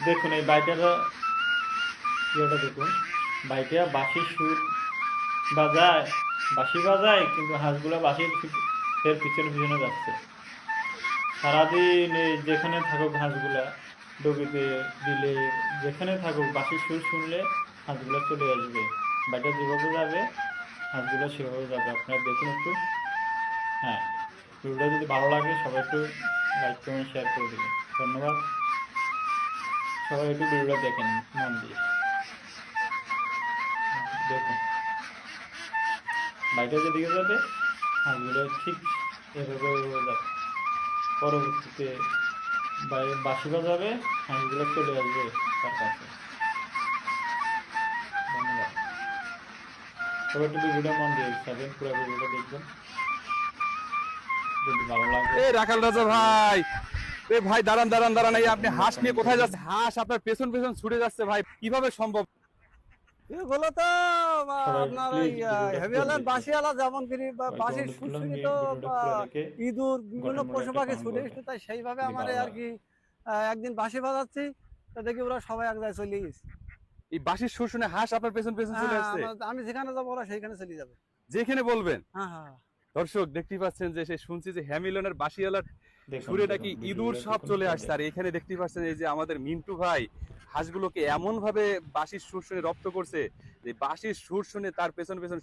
দেখুন এই বাইটাটা ইয়েটা দেখুন, বাইটা বাঁশির সুর বাজায়, বাঁশি বাজায়, কিন্তু হাঁসগুলো বাঁশির এর পিছনে পিছনে যাচ্ছে সারাদিন। এই যেখানে থাকুক হাঁসগুলা, ডবিতে, বিলে, যেখানে থাকুক বাঁশির সুর শুনলে হাঁসগুলো চলে আসবে। বাইটা যেভাবে যাবে হাঁসগুলো সেভাবে যাবে। আপনারা দেখুন একটু। হ্যাঁ, ভিডিওটা যদি ভালো লাগে সবাই একটু লাইক কমেন্ট শেয়ার করে দেবেন। ধন্যবাদ। সবাই একটু ভিডিওটা দেখেন মন দিয়ে। দেখুন বাইরে যেদিকে যাবে হাঁসগুলো ঠিক এভাবে এভাবে যাবে। পরবর্তীতে বাইরে বাঁশি বাজাবে, হাঁসগুলো চলে আসবে তার কাছে। ধন্যবাদ। সবাই একটু ভিডিওটা মন দিয়ে যাবেন, পুরো ভিডিওটা দেখবেন যদি ভালো লাগে। এ রাখাল রাজা ভাই, এ ভাই দাঁড়ান দাঁড়ান দাঁড়ান, এই আপনি হাঁস নিয়ে কোথায় যাচ্ছে? হাঁস আপনার পেছন পেছন ছুটে যাচ্ছে ভাই, কিভাবে সম্ভব? এগুলো তো সবাই আপনার ওই প্লিজ ভিডিওটা পুরো হেভিওয়ালার দেখবেন। বাসিওয়ালা যেমন করি বা সবাইকে বাসির অনুরোধ করলাম সুরসুরি তো ভিডিওটা পুরো দেখে ইঁদুর বিভিন্ন গঠনমূলক পশু একটা পাখি কমেন্ট ছুটে করবেন এসছে, তাই সেইভাবে যদি আমার ভালো আর লাগে। কি একদিন বাসি বাজাচ্ছি, তো দেখি ওরা সবাই এক জায়গায় চলে গেছে। এই বাঁশির সুর শুনে হাঁস আপনার পেছন পেছন চলে হ্যাঁ, আসছে? আমি যেখানে যাবো ওরা সেইখানে চলে যাবে। যেখানে বলবেন। হ্যাঁ হ্যাঁ হ্যাঁ। দর্শক দেখতেই পাচ্ছেন যে সে শুনছি যে হ্যামিলনের বাঁশিওয়ালার দেখুন সুরে নাকি দেখুন ইঁদুর ভিডিওটা সব দেখুন চলে পুরো আসছে। আর দেখুন। এখানে দেখতেই পাচ্ছেন এই যে আমাদের মিন্টু ভাই হাঁসগুলোকে এমন ভাবে বাঁশির সুর শুনে রপ্ত করছে যে বাঁশির সুর শুনে তার পেছন পেছন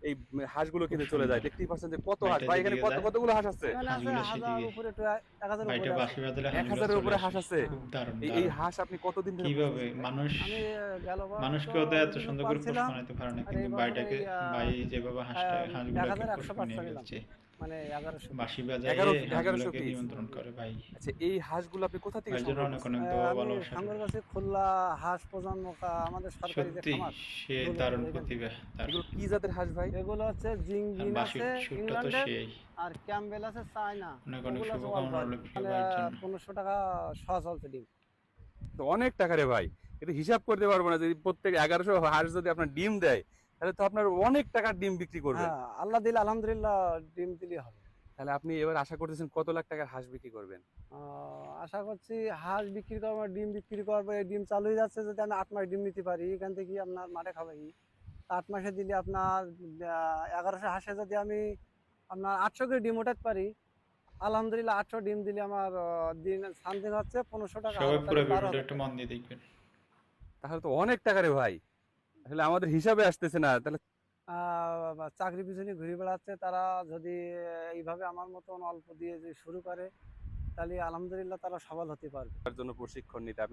এই হাঁসগুলো খুব কিন্তু চলে যায়। সুন্দর। দেখতেই পাচ্ছেন যে কত হাঁস বাইটা ভাই, এখানে যেদিকে কত যায় কতগুলো হাঁস আছে? এখানে আছে হাঁসগুলো হাজার সেদিকে। উপরে, একটু 1000 বাইটা উপরে আছে। বাঁশি বাজালে এক হাঁসগুলো হাজারের চলে উপরে আসে। হাঁস আছে। খুব দারুণ এই দারুণ। হাঁস আপনি কতদিন ধরে কিভাবে পুষতেছেন? মানুষ আমি গেলবার তো মানুষকেও তো এত বিভিন্ন সুন্দর পাল করে পোষ ছিলাম, মানাতে পারে না, আর কিন্তু এই বছর বাইটাকে এই বাই যেভাবে হাঁসগুলোকে পোষ 1100 মানিয়ে বাচ্চা নিলাম, ফেলছে। মানে 1100 বাঁশি বাজাইয়ে 1100 হাঁসগুলোকে পিস। নিমন্ত্রণ করে ভাই। আচ্ছা, এই হাঁসগুলো আপনি কোথা থেকে ভাইয়ের জন্য সংগ্রহ অনেক করছেন? অনেক দোয়া আমি ভালোবাসা রইলো। সাঙ্গরগাছি খুলনা হাঁস প্রজন্ম আমাদের সরকারি যে সত্যি খামার, সে এগুলো দারুণ এখান থেকে। প্রতিভা তার। এগুলো কি জাতের হাঁস ভাই? এগুলো হচ্ছে আর জিংবিন বাঁশির আছে সুরটা তো ইংল্যান্ডের, সেই। আর ক্যাম্বেল আছে চায়না, অনেক অনেক ওগুলো আছে শুভকামনা ওয়ালবার্ড, রইলো প্রিয় মানে ভাইয়ের জন্য। 1500 টাকা সহ চলছে ডিম। তো অনেক টাকা রে ভাই, এটা হিসাব করতে পারবো না। যদি প্রত্যেক 1100 হাঁস যদি আপনার ডিম দেয়, তাহলে তো আপনার অনেক টাকার ডিম বিক্রি করবেন। হ্যাঁ, আল্লাহ দিলে আলহামদুলিল্লাহ ডিম দিলে হবে। তাহলে আপনি এবার আশা করতেছেন কত লাখ টাকার হাঁস বিক্রি করবেন? আশা করছি হাঁস বিক্রি করবো, ডিম বিক্রি করবো। এই ডিম চালু হয়ে যাচ্ছে, যদি আমি 8 মাস ডিম নিতে পারি এখান থেকে আপনার মাঠে খাবাই, 8 মাসে দিলে আপনার 1100 হাঁসে যদি আমি আপনার 800 করে ডিম ওঠাতে পারি, আলহামদুলিল্লাহ 800 ডিম দিলে আমার দিন সামথিং হচ্ছে 1500 টাকা, সবাই হাজার পুরো টাকা, ভিডিওটা 12,000 একটু টাকা। মন দিয়ে দেখবেন। তাহলে তো অনেক টাকা রে ভাই, তাহলে আমাদের হিসাবে আসতেছে না। তাহলে চাকরি পিছনে ঘুরে বেড়াচ্ছে তারা যদি এইভাবে আমার মতন অল্প দিয়ে যদি শুরু করে, তাহলে আলহামদুলিল্লাহ তারা সফল হতে পারবে। তার জন্য প্রশিক্ষণ নিতে আপনি